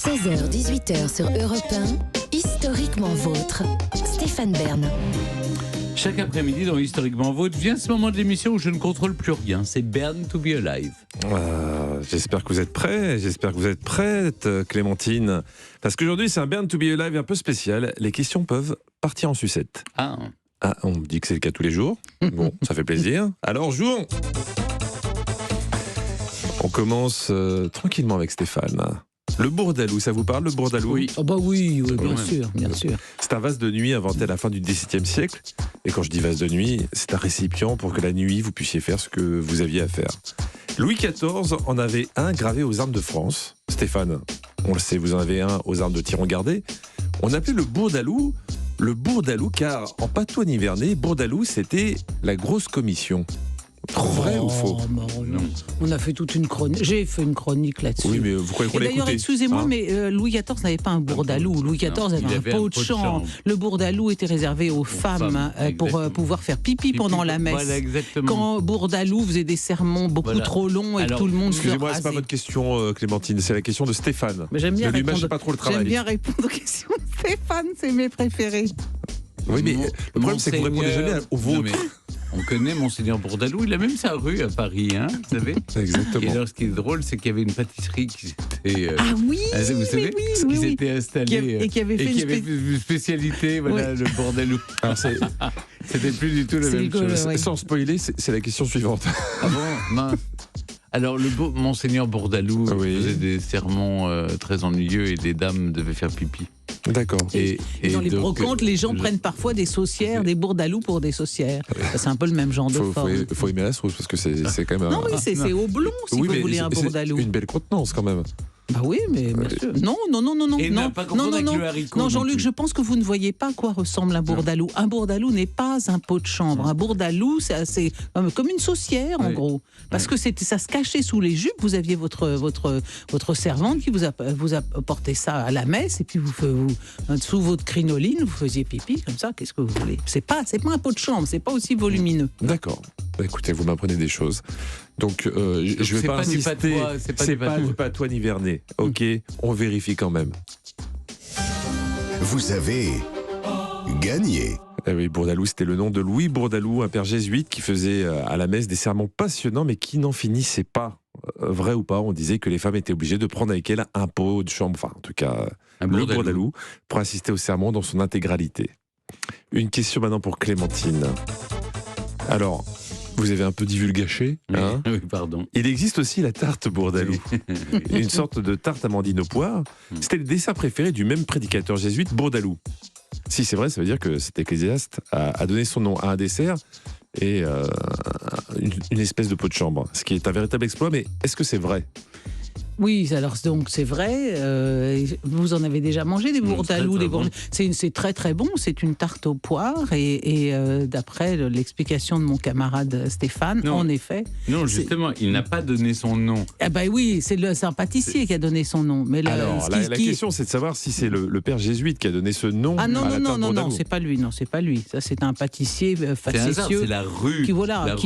16h-18h sur Europe 1, Historiquement Vôtre. Stéphane Bern. Chaque après-midi dans Historiquement Vôtre vient ce moment de l'émission où je ne contrôle plus rien. C'est Bern to be alive. J'espère que vous êtes prêts, j'espère que vous êtes prête, Clémentine. Parce qu'aujourd'hui, c'est un Bern to be alive un peu spécial. Les questions peuvent partir en sucette. Ah, on me dit que c'est le cas tous les jours. Bon, ça fait plaisir. Alors, jouons. On commence tranquillement avec Stéphane. Le bourdalou, ça vous parle, le bourdalou? oui. Oh bah oui, bien sûr. C'est un vase de nuit inventé à la fin du XVIIe siècle. Et quand je dis vase de nuit, c'est un récipient pour que la nuit, vous puissiez faire ce que vous aviez à faire. Louis XIV en avait un gravé aux armes de France. Stéphane, on le sait, vous en avez un aux armes de Tiron-Gardé. On appelait le bourdalou car en patois nivernais, bourdalou, c'était la grosse commission. Vrai ou faux? Non. On a fait toute une chronique. J'ai fait une chronique là-dessus. Oui, mais vous croyez qu'on Et l'a d'ailleurs, écouté, excusez-moi, hein? mais Louis XIV n'avait pas un bourdalou. Louis XIV avait un pot de chambre. Le bourdalou était réservé aux femmes pour exactement. pouvoir faire pipi pendant la messe. Voilà, exactement. Quand bourdalou faisait des sermons beaucoup trop longs et que tout le monde se Excusez-moi, c'est pas rasait. votre question, Clémentine, c'est la question de Stéphane. Mais j'aime bien ne lui répondre. mâchez pas trop le travail. J'aime bien répondre aux questions de Stéphane, c'est mes préférés. Oui, mais le problème, c'est que vous répondez jamais au Non, vôtre. mais on connaît Monseigneur Bourdalou, il a même sa rue à Paris, hein, vous savez. Exactement. Et alors, ce qui est drôle, c'est qu'il y avait une pâtisserie qui s'était... Ah oui, vous savez, oui. s'était installée Et qui avait fait une spécialité, voilà, le Bourdalou. Alors, C'était plus du tout la C'est même rigolo, chose. ouais. sans spoiler, c'est la question suivante. Ah bon, mince. Alors, Monseigneur Bourdalou faisait des sermons très ennuyeux et les dames devaient faire pipi. D'accord. Et dans les donc, brocantes, les gens prennent parfois des saucières, des bourdalous pour des saucières. C'est un peu le même genre de forme. Faut aimer la sauce parce que c'est quand même. Non, oui, c'est oblong si Oui, vous mais voulez un c'est bourdalou. une belle contenance quand même. Bah oui, mais bien sûr. Non. Et ne pas confondre avec le haricot Non, non Jean-Luc, plus. je pense que vous ne voyez pas à quoi ressemble un bourdalou. Un bourdalou n'est pas un pot de chambre. Un bourdalou, c'est comme une saucière, en Oui. gros. Parce que ça se cachait sous les jupes. Vous aviez votre servante qui vous apportait ça à la messe, et puis sous votre crinoline, vous faisiez pipi, comme ça. Qu'est-ce que vous voulez? C'est pas un pot de chambre, c'est pas aussi volumineux. D'accord. Bah, écoutez, vous m'apprenez des choses. Donc, je vais c'est pas pas du insister. patois, c'est pas du patois. du patois nivernais. Ok, on vérifie quand même. Vous avez gagné. Eh oui, Bourdalou, c'était le nom de Louis Bourdalou, un père jésuite qui faisait à la messe des sermons passionnants, mais qui n'en finissaient pas. Vrai ou pas, on disait que les femmes étaient obligées de prendre avec elles un pot de chambre, enfin en tout cas le Bourdalou, pour assister au sermon dans son intégralité. Une question maintenant pour Clémentine. Alors, vous avez un peu divulgaché, hein? Oui, pardon. Il existe aussi la tarte Bourdalou, une sorte de tarte amandine au poire. C'était le dessert préféré du même prédicateur jésuite, Bourdalou. Si c'est vrai, ça veut dire que cet ecclésiaste a donné son nom à un dessert et une espèce de pot de chambre, ce qui est un véritable exploit, mais est-ce que c'est vrai? Oui, alors donc c'est vrai. Vous en avez déjà mangé des bourdalous, très bon. C'est très très bon. C'est une tarte aux poires et d'après l'explication de mon camarade Stéphane, Non. en effet. Non, justement, il n'a pas donné son nom. Ah ben oui, c'est un pâtissier qui a donné son nom. Mais Alors, la question, c'est de savoir si c'est le père jésuite qui a donné ce nom Ah non, à la non, tarte non, Bourdalou. c'est pas lui. Non, c'est pas lui. Ça, c'est un pâtissier C'est un hasard, facétieux c'est la rue. qui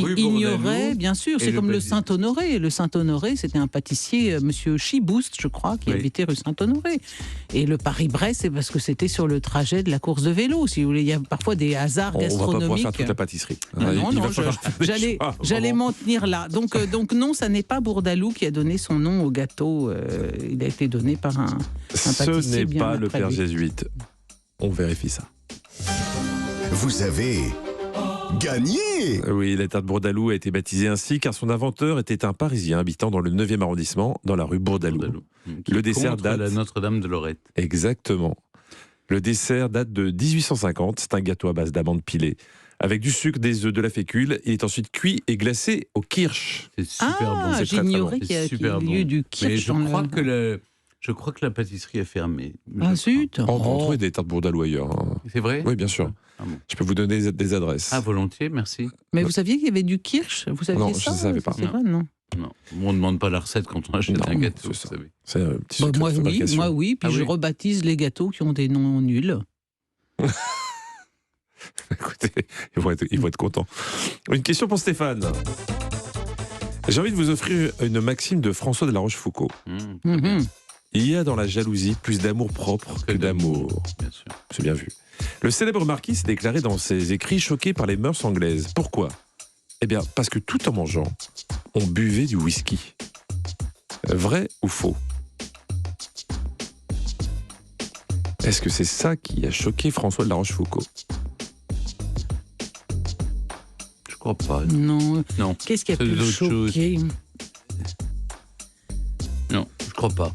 rue ignorait, Bourdalou bien sûr. et C'est comme le pâtissier. Saint-Honoré. Le Saint-Honoré, c'était un pâtissier, monsieur Chiboust, je crois, qui Oui. habitait rue Saint-Honoré. Et le Paris-Brest, c'est parce que c'était sur le trajet de la course de vélo. Si vous voulez, il y a parfois des hasards On va pas pouvoir gastronomiques. faire toute la pâtisserie. Non, Il va non, falloir faire des j'allais choix, vraiment. m'en tenir là. Donc non, ça n'est pas Bourdalou qui a donné son nom au gâteau. Il a été donné par un Ce pâtissier n'est bien pas le après père lui. jésuite. On vérifie ça. Vous avez gagné. Oui, la tarte Bourdalou a été baptisée ainsi car son inventeur était un Parisien habitant dans le 9e arrondissement, dans la rue Bourdalou. Qui Le est dessert contre date- la Notre-Dame de Lorette. Exactement. Le dessert date de 1850. C'est un gâteau à base d'amandes pilées. Avec du sucre, des œufs, de la fécule. Il est ensuite cuit et glacé au kirsch. C'est super bon. Ah, c'est très, très j'ignorais bon. qu'il y a Super qu'il y ait eu bon. du Mais kirsch dans le... je crois que la pâtisserie a fermé. Ah Je zut. On peut en Oh. trouver des tartes Bourdalou ailleurs, hein. crois. C'est vrai? Oui, bien sûr. Ah bon. Je peux vous donner des adresses. Ah, volontiers, merci. Mais vous saviez qu'il y avait du kirsch? Vous saviez Non, ça? je ne savais pas. C'est vrai, non? Non, on ne demande pas la recette quand on achète Non, un gâteau, c'est vous ça. savez. C'est un petit secret Moi de oui, fabrication. moi oui. Puis Ah je oui. rebaptise les gâteaux qui ont des noms nuls. Écoutez, ils vont être contents. Une question pour Stéphane. J'ai envie de vous offrir une maxime de François de la Rochefoucauld. Très bien. Mhm. Il y a dans la jalousie plus d'amour-propre que d'amour. Bien sûr. C'est bien vu. Le célèbre marquis s'est déclaré dans ses écrits choqué par les mœurs anglaises. Pourquoi ? Eh bien, parce que tout en mangeant, on buvait du whisky. Vrai ou faux ? Est-ce que c'est ça qui a choqué François de La Rochefoucauld ? Je crois pas. Non. Non. Qu'est-ce qui a C'est pu le d'autres choses. choquer? Non, je crois pas.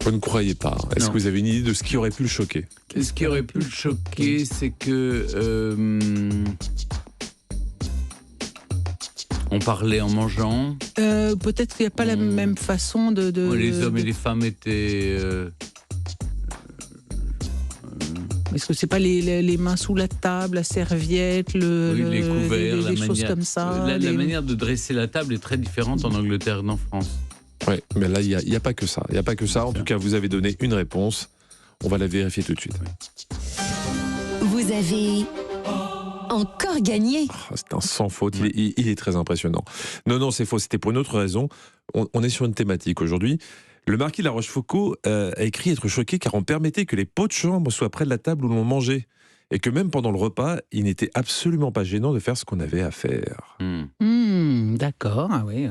Vous ne croyez pas. Est-ce Non. que vous avez une idée de ce qui aurait pu le choquer ? Ce qui aurait pu le choquer, c'est que on parlait en mangeant. Peut-être qu'il n'y a pas la même façon de... Les hommes et les femmes étaient. Est-ce que c'est pas les mains sous la table, la serviette, les couverts, les la choses manière, comme ça? la manière de dresser la table est très différente en Angleterre et en France. Oui, mais là, il n'y a pas que ça. Il n'y a pas que ça. En tout cas, vous avez donné une réponse. On va la vérifier tout de suite. Vous avez encore gagné. Ah, c'est un sans faute. Il est très impressionnant. Non, c'est faux. C'était pour une autre raison. On est sur une thématique aujourd'hui. Le marquis de La Rochefoucauld a écrit être choqué car on permettait que les pots de chambre soient près de la table où l'on mangeait. Et que même pendant le repas, il n'était absolument pas gênant de faire ce qu'on avait à faire. D'accord, ah oui.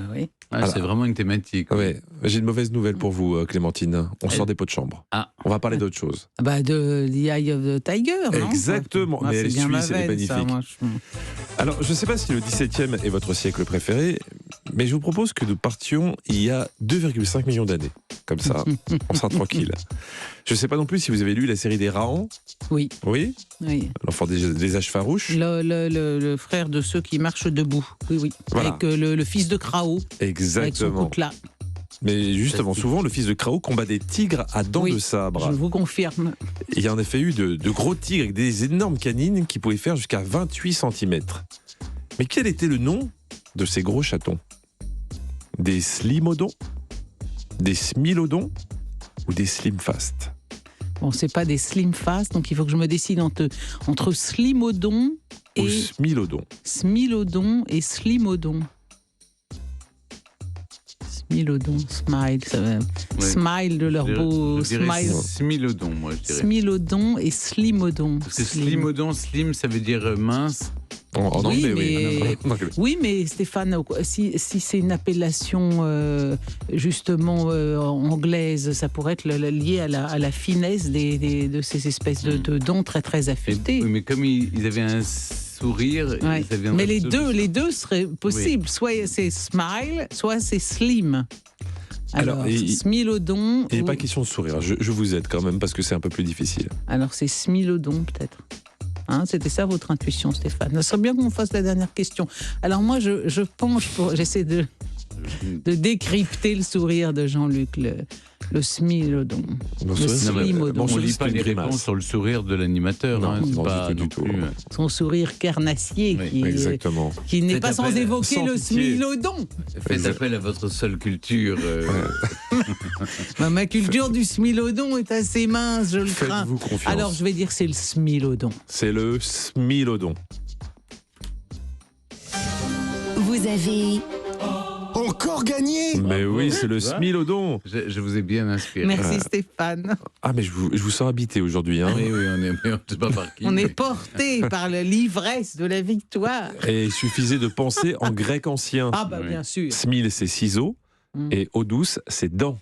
C'est vraiment une thématique. Ouais. J'ai une mauvaise nouvelle pour vous, Clémentine. On sort des pots de chambre. Ah. On va parler d'autre chose. De The Eye of the Tiger, non? Exactement. Ah, Mais elle bien suit, ma c'est veine, magnifique. ça, moi, Alors, je ne sais pas si le 17e est votre siècle préféré, mais je vous propose que nous partions il y a 2,5 millions d'années. Comme ça, on sera tranquille. Je ne sais pas non plus si vous avez lu la série des Rahans. Oui. Oui. L'enfant des âges farouches. Le frère de ceux qui marchent debout. Oui. Voilà. Avec le fils de Krao. Avec son Exactement. coutelas. Mais justement, souvent, le fils de Krao combat des tigres à dents de sabre. Je vous confirme. Il y a en effet eu de gros tigres avec des énormes canines qui pouvaient faire jusqu'à 28 cm. Mais quel était le nom de ces gros chatons ? Des slimodons ? Des smilodons ? Ou des slimfast ? Bon, c'est pas des slim fast, donc il faut que je me décide entre slimodon Ou et smilodons ? smilodon et slimodon. Smilodon, smile, ça va. Smile de leur beau je dirais smile. Smilodon, moi, je dirais. Smilodon et slimodon. Parce que slimodon, slim, ça veut dire mince. En Oui, anglais, mais- En anglais. Oui, mais Stéphane, si c'est une appellation justement anglaise, ça pourrait être lié à la finesse de ces espèces de dents très très affûtées. Oui, mais comme ils avaient un sourire, Ouais. ça viendrait Mais les plutôt de- deux seraient possibles. Soit c'est smile, soit c'est slim. Alors, Alors, smilodon. Il n'est ou- pas question de sourire. Je vous aide quand même parce que c'est un peu plus difficile. Alors c'est smilodon peut-être. Hein, c'était ça votre intuition, Stéphane. Ce serait bien qu'on fasse la dernière question. Alors moi, je penche pour. J'essaie de décrypter le sourire de Jean-Luc, le smilodon. Le Le sourire, Non, mais slimodon. on Bon, lit c'est pas une les grimace. réponses sur le sourire de l'animateur. Non, hein, c'est non, pas du tout, non du plus. tout. Son sourire carnassier Oui, Exactement. qui n'est Faites pas sans appel- évoquer sans le pitié. smilodon. Faites appel à votre seule culture. Ma culture du smilodon est assez mince, je le crains. Faites-vous confiance. Alors je vais dire c'est le smilodon. C'est le smilodon. Vous avez Encore gagné. Mais oui, c'est le smilodon. Je vous ai bien inspiré. Merci Stéphane. Ah, mais je vous sens habité aujourd'hui. Hein. Oui, on est, mais on ne sait pas par qui. On mais- est porté par l'ivresse de la victoire. Et il suffisait de penser en grec ancien. Ah bah Oui. bien sûr. Smil, c'est ciseaux. Mm. Et eau douce, c'est dents.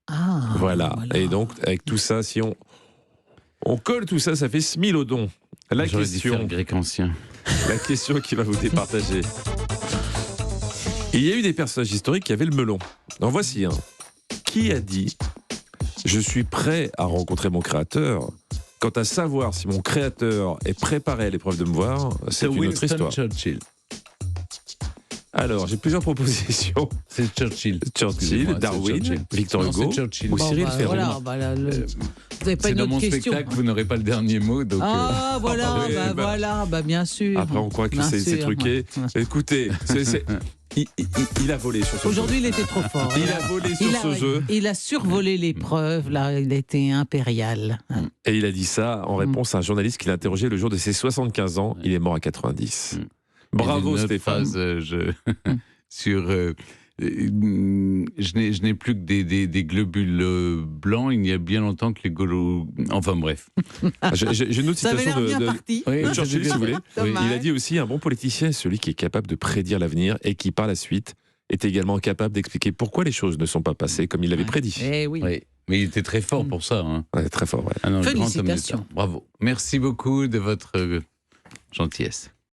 Ah, Voilà. Et donc, avec tout ça, si on colle tout ça, ça fait smilodon. La J'aurais dû faire question, grec ancien. la question qui va vous départager. Il y a eu des personnages historiques qui avaient le melon. En voici un. Qui a dit « Je suis prêt à rencontrer mon créateur. Quant à savoir si mon créateur est préparé à l'épreuve de me voir, c'est une autre histoire. Churchill. ». Alors, j'ai plusieurs propositions. C'est Churchill. Churchill, Excusez-moi, c'est Darwin, Churchill. Victor Non, Hugo c'est Churchill. ou Bon, Cyril bah, Ferraud. voilà, bah, vous n'avez pas C'est une dans autre mon question. spectacle, vous n'aurez pas le dernier mot. Donc, Ah voilà, bah oui, bah, bah. voilà, bah bien sûr. Après, on croit que Bien c'est sûr, truqué. ouais. Écoutez, il a volé sur ce Aujourd'hui, il était trop fort. jeu. Il a volé sur ce jeu. Il a survolé l'épreuve, là, il a été impérial. Et il a dit ça en réponse à un journaliste qui l'a interrogé le jour de ses 75 ans. Il est mort à 90. Mm. Bravo une autre Stéphane. phrase, sur je n'ai plus que des globules blancs. Il y a bien longtemps que les Enfin bref. J'ai une autre Ça avait citation l'air bien parti. de Churchill, si vous voulez. Dommage. Il a dit aussi, un bon politicien est celui qui est capable de prédire l'avenir et qui, par la suite, est également capable d'expliquer pourquoi les choses ne sont pas passées comme il l'avait prédit. Eh oui. Oui. Mais il était très fort pour ça. Hein. Ouais, très fort, ouais. Ah non, le grand homme d'État. Félicitations. Bravo. Merci beaucoup de votre gentillesse.